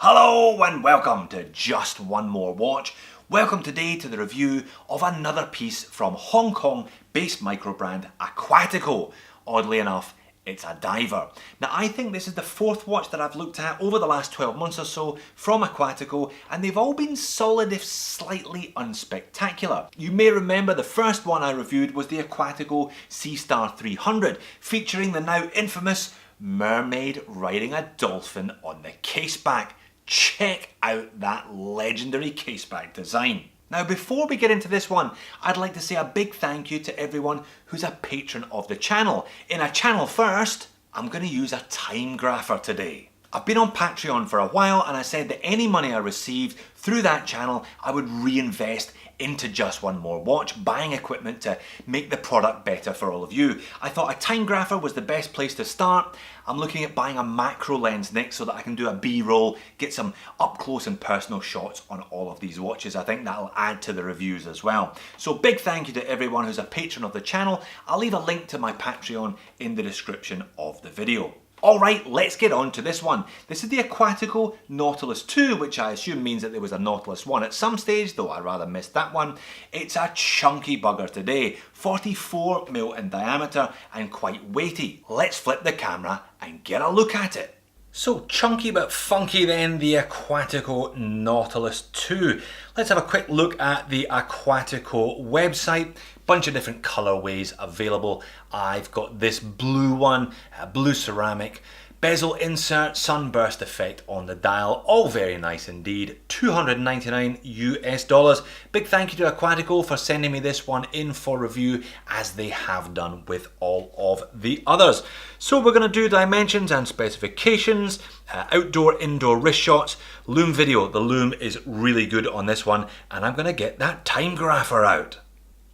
Hello and welcome to Just One More Watch. Welcome today to the review of another piece from Hong Kong-based micro brand Aquatico. Oddly enough, it's a diver. Now I think this is the fourth watch that I've looked at over the last 12 months or so from Aquatico, and they've all been solid if slightly unspectacular. You may remember the first one I reviewed was the Aquatico Seastar 300, featuring the now infamous mermaid riding a dolphin on the caseback. Check out that legendary caseback design. Now before we get into this one, I'd like to say a big thank you to everyone who's a patron of the channel. In a channel first, I'm going to use a time grapher today. I've been on Patreon for a while and I said that any money I received through that channel I would reinvest into Just One More Watch, buying equipment to make the product better for all of you. I thought a time grapher was the best place to start. I'm looking at buying a macro lens next so that I can do a B-roll, get some up close and personal shots on all of these watches. I think that'll add to the reviews as well. So big thank you to everyone who's a patron of the channel. I'll leave a link to my Patreon in the description of the video. Alright, let's get on to this one. This is the Aquatico Nautilus 2, which I assume means that there was a Nautilus 1 at some stage, though I rather missed that one. It's a chunky bugger today, 44mm in diameter and quite weighty. Let's flip the camera and get a look at it. So chunky but funky then, the Aquatico Nautilus 2. Let's have a quick look at the Aquatico website. Bunch of different colorways available. I've got this blue one, blue ceramic, bezel insert, sunburst effect on the dial, all very nice indeed. $299 US. Big thank you to Aquatico for sending me this one in for review, as they have done with all of the others. So we're going to do dimensions and specifications, outdoor, indoor wrist shots, loom video. The loom is really good on this one, and I'm going to get that time grapher out.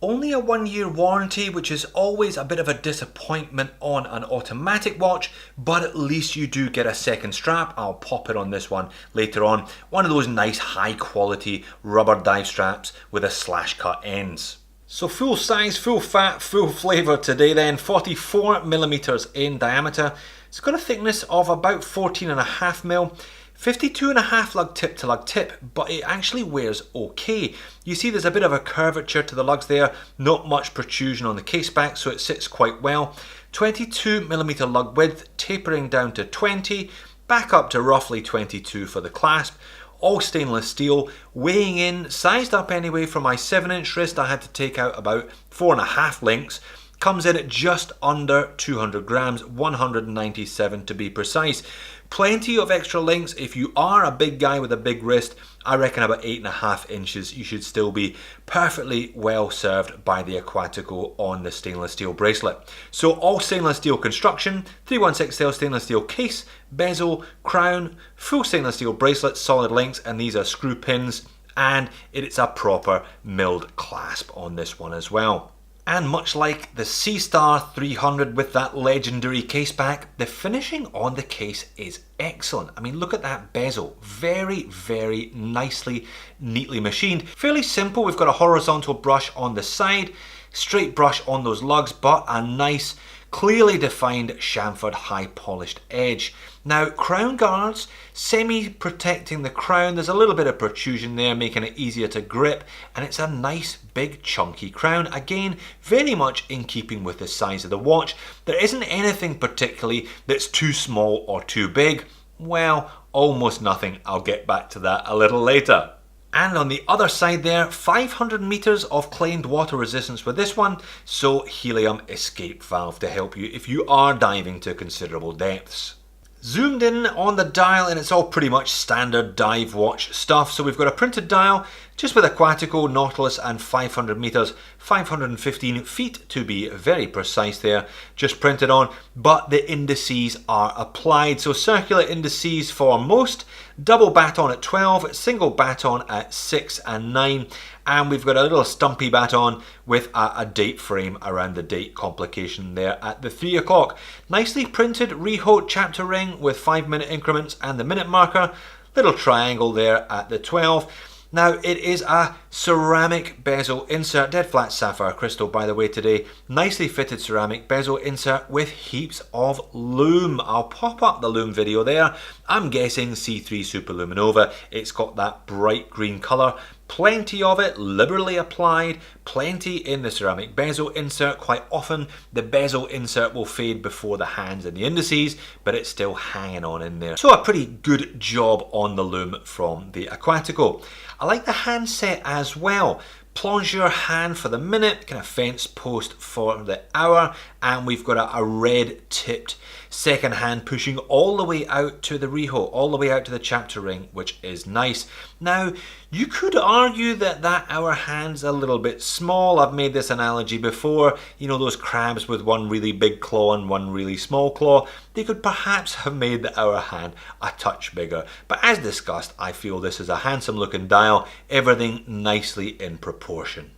Only a 1-year warranty, which is always a bit of a disappointment on an automatic watch, but at least you do get a second strap. I'll pop it on this one later on. One of those nice high quality rubber dive straps with a slash cut ends. So full size, full fat, full flavour today then, 44mm in diameter. It's got a thickness of about 14.5mm. 52.5 lug tip to lug tip, but it actually wears okay. You see there's a bit of a curvature to the lugs there, not much protrusion on the case back, so it sits quite well. 22mm lug width, tapering down to 20, back up to roughly 22 for the clasp. All stainless steel, weighing in, sized up anyway for my 7-inch wrist. I had to take out about 4.5 links. Comes in at just under 200 grams, 197 to be precise. Plenty of extra links. If you are a big guy with a big wrist, I reckon about 8.5 inches, you should still be perfectly well served by the Aquatico on the stainless steel bracelet. So all stainless steel construction, 316L stainless steel case, bezel, crown, full stainless steel bracelet, solid links, and these are screw pins, and it's a proper milled clasp on this one as well. And much like the Seastar 300 with that legendary case back, the finishing on the case is excellent. I mean, look at that bezel. Very, very nicely, neatly machined. Fairly simple. We've got a horizontal brush on the side, straight brush on those lugs, but a nice, clearly defined chamfered high polished edge. Now crown guards, semi-protecting the crown. There's a little bit of protrusion there, making it easier to grip, and it's a nice big chunky crown. Again, very much in keeping with the size of the watch. There isn't anything particularly that's too small or too big. Well, almost nothing. I'll get back to that a little later. And on the other side there, 500 meters of claimed water resistance with this one, so helium escape valve to help you if you are diving to considerable depths. Zoomed in on the dial, and it's all pretty much standard dive watch stuff. So we've got a printed dial, just with Aquatico, Nautilus and 500 meters, 515 feet to be very precise there, just printed on, but the indices are applied. So circular indices for most, double baton at 12, single baton at 6 and 9, and we've got a little stumpy baton with a date frame around the date complication there at the 3 o'clock. Nicely printed Rehaut chapter ring with 5-minute increments and the minute marker, little triangle there at the 12. Now it is a ceramic bezel insert, dead flat sapphire crystal by the way today, nicely fitted ceramic bezel insert with heaps of lume. I'll pop up the lume video there. I'm guessing C3 Superluminova. It's got that bright green colour. Plenty of it, liberally applied, plenty in the ceramic bezel insert. Quite often the bezel insert will fade before the hands and the indices, but it's still hanging on in there. So a pretty good job on the lume from the Aquatico. I like the handset as well. Plongeur hand for the minute, kind of fence post for the hour, and we've got a red tipped second hand pushing all the way out to the reho, all the way out to the chapter ring, which is nice. Now, you could argue that hour hand's a little bit small. I've made this analogy before. You know those crabs with one really big claw and one really small claw? They could perhaps have made the hour hand a touch bigger. But as discussed, I feel this is a handsome looking dial, everything nicely in proportion.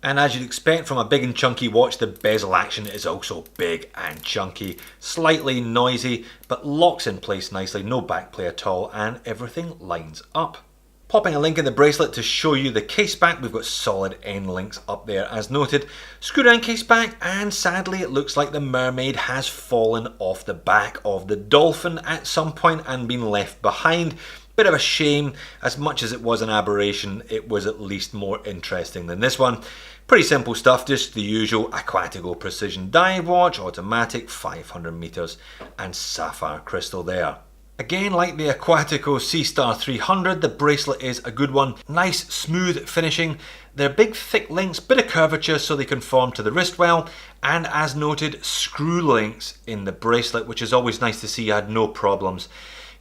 And as you'd expect from a big and chunky watch, the bezel action is also big and chunky, slightly noisy, but locks in place nicely, no backplay at all, and everything lines up. Popping a link in the bracelet to show you the case back. We've got solid end links up there as noted. Screw down case back, and sadly it looks like the mermaid has fallen off the back of the dolphin at some point and been left behind. Bit of a shame. As much as it was an aberration, it was at least more interesting than this one. Pretty simple stuff, just the usual Aquatico precision dive watch, automatic, 500 meters, and sapphire crystal there. Again, like the Aquatico C-Star 300, the bracelet is a good one. Nice smooth finishing. They're big thick links, bit of curvature so they conform to the wrist well, and as noted, screw links in the bracelet, which is always nice to see. I had no problems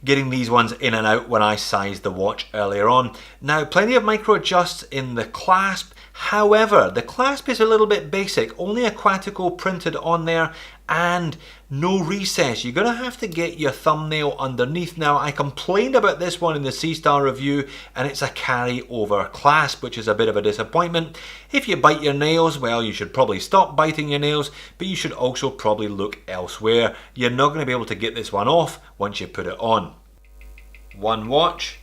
getting these ones in and out when I sized the watch earlier on. Now, plenty of micro adjusts in the clasp. However, the clasp is a little bit basic, only Aquatico printed on there and no recess. You're gonna have to get your thumbnail underneath. Now, I complained about this one in the C-Star review and it's a carry over clasp, which is a bit of a disappointment. If you bite your nails, well, you should probably stop biting your nails, but you should also probably look elsewhere. You're not gonna be able to get this one off once you put it on. One watch,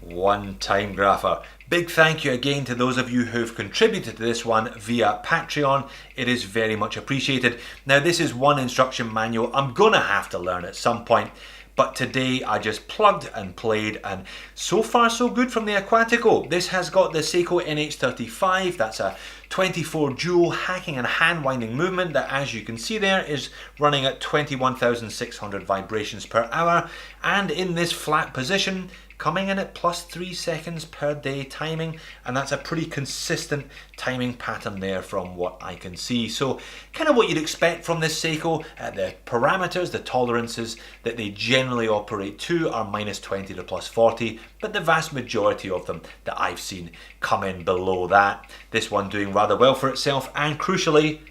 one time grapher. Big thank you again to those of you who've contributed to this one via Patreon. It is very much appreciated. Now, this is one instruction manual I'm gonna have to learn at some point, but today I just plugged and played, and so far so good from the Aquatico. This has got the Seiko NH35, that's a 24 jewel hacking and hand winding movement that, as you can see there, is running at 21,600 vibrations per hour, and in this flat position, coming in at +3 seconds per day timing, and that's a pretty consistent timing pattern there from what I can see. So kind of what you'd expect from this Seiko. The parameters, the tolerances that they generally operate to are -20 to +40, but the vast majority of them that I've seen come in below that. This one doing rather well for itself, and crucially,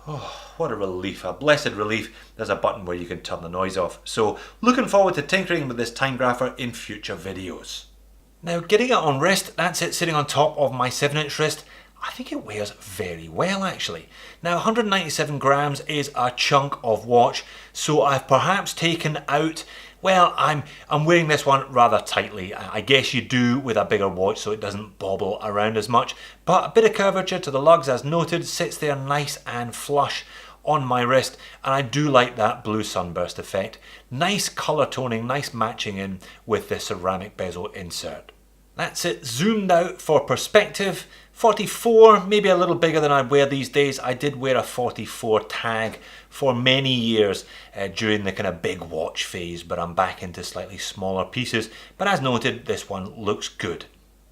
oh, what a relief, a blessed relief. There's a button where you can turn the noise off. So looking forward to tinkering with this time grapher in future videos. Now, getting it on wrist, that's it sitting on top of my 7-inch wrist. I think it wears very well actually. Now 197 grams is a chunk of watch, so I've perhaps taken out, well, I'm wearing this one rather tightly. I guess you do with a bigger watch so it doesn't bobble around as much, but a bit of curvature to the lugs as noted, sits there nice and flush on my wrist, and I do like that blue sunburst effect. Nice colour toning, nice matching in with the ceramic bezel insert. That's it zoomed out for perspective. 44, maybe a little bigger than I'd wear these days. I did wear a 44 tag for many years during the kind of big watch phase, but I'm back into slightly smaller pieces. But as noted, this one looks good.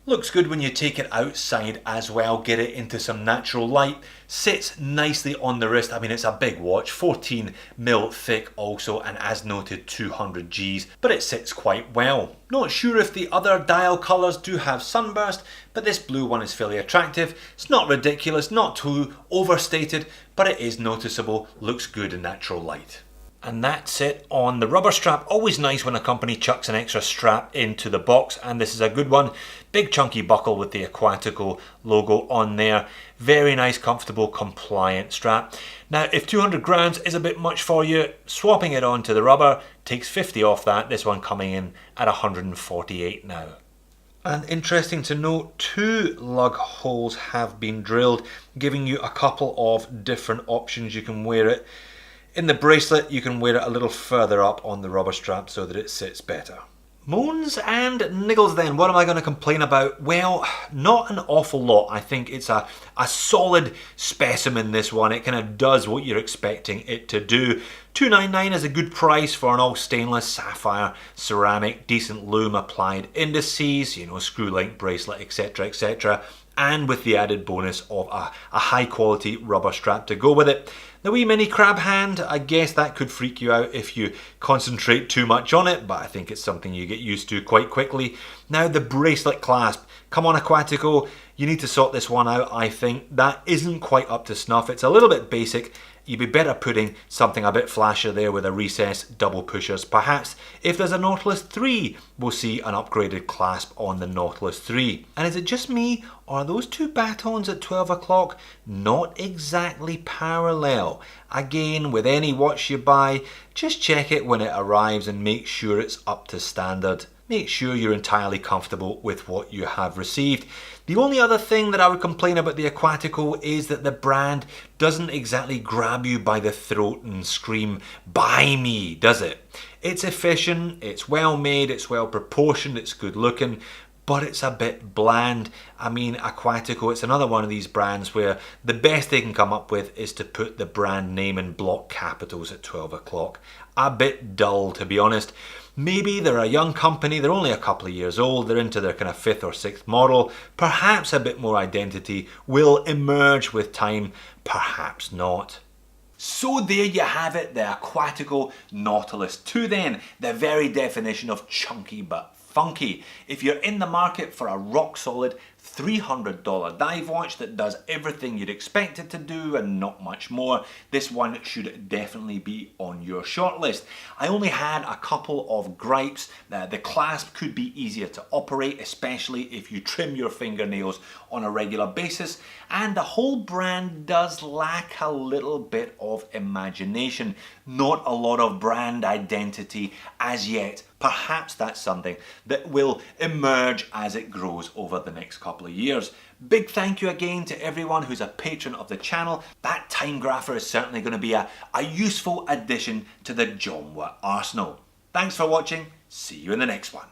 Looks good when you take it outside as well, get it into some natural light. Sits nicely on the wrist. I mean, it's a big watch, 14mm thick also, and as noted, 200 Gs, but it sits quite well. Not sure if the other dial colours do have sunburst, but this blue one is fairly attractive. It's not ridiculous, not too overstated, but it is noticeable, looks good in natural light. And that's it on the rubber strap. Always nice when a company chucks an extra strap into the box, and this is a good one. Big chunky buckle with the Aquatico logo on there. Very nice, comfortable, compliant strap. Now, if 200 grams is a bit much for you, swapping it onto the rubber takes 50 off that. This one coming in at 148 now. And interesting to note, 2 lug holes have been drilled, giving you a couple of different options. You can wear it in the bracelet, you can wear it a little further up on the rubber strap so that it sits better. Moans and niggles then, what am I going to complain about? Well, not an awful lot. I think it's a solid specimen, this one. It kind of does what you're expecting it to do. $299 is a good price for an all stainless, sapphire, ceramic, decent lume applied indices, you know, screw link bracelet, etc, etc. And with the added bonus of a high quality rubber strap to go with it. The wee mini crab hand, I guess that could freak you out if you concentrate too much on it, but I think it's something you get used to quite quickly. Now the bracelet clasp, come on Aquatico, you need to sort this one out. I think that isn't quite up to snuff. It's a little bit basic. You'd be better putting something a bit flashier there with a recessed double pushers. Perhaps if there's a Nautilus 3, we'll see an upgraded clasp on the Nautilus 3. And is it just me, or are those 2 batons at 12 o'clock not exactly parallel? Again, with any watch you buy, just check it when it arrives and make sure it's up to standard. Make sure you're entirely comfortable with what you have received. The only other thing that I would complain about the Aquatico is that the brand doesn't exactly grab you by the throat and scream, "Buy me," does it? It's efficient, it's well made, it's well proportioned, it's good looking, but it's a bit bland. I mean, Aquatico, it's another one of these brands where the best they can come up with is to put the brand name in block capitals at 12 o'clock. A bit dull, to be honest. Maybe they're a young company, they're only a couple of years old, they're into their kind of 5th or 6th model. Perhaps a bit more identity will emerge with time, perhaps not. So there you have it, the Aquatico Nautilus 2 then, the very definition of chunky but funky. If you're in the market for a rock solid $300 dive watch that does everything you'd expect it to do and not much more, this one should definitely be on your shortlist. I only had a couple of gripes. The clasp could be easier to operate, especially if you trim your fingernails on a regular basis, and the whole brand does lack a little bit of imagination. Not a lot of brand identity as yet. Perhaps that's something that will emerge as it grows over the next couple of years. Big thank you again to everyone who's a patron of the channel. That time grapher is certainly going to be a useful addition to the John Watt arsenal. Thanks for watching. See you in the next one.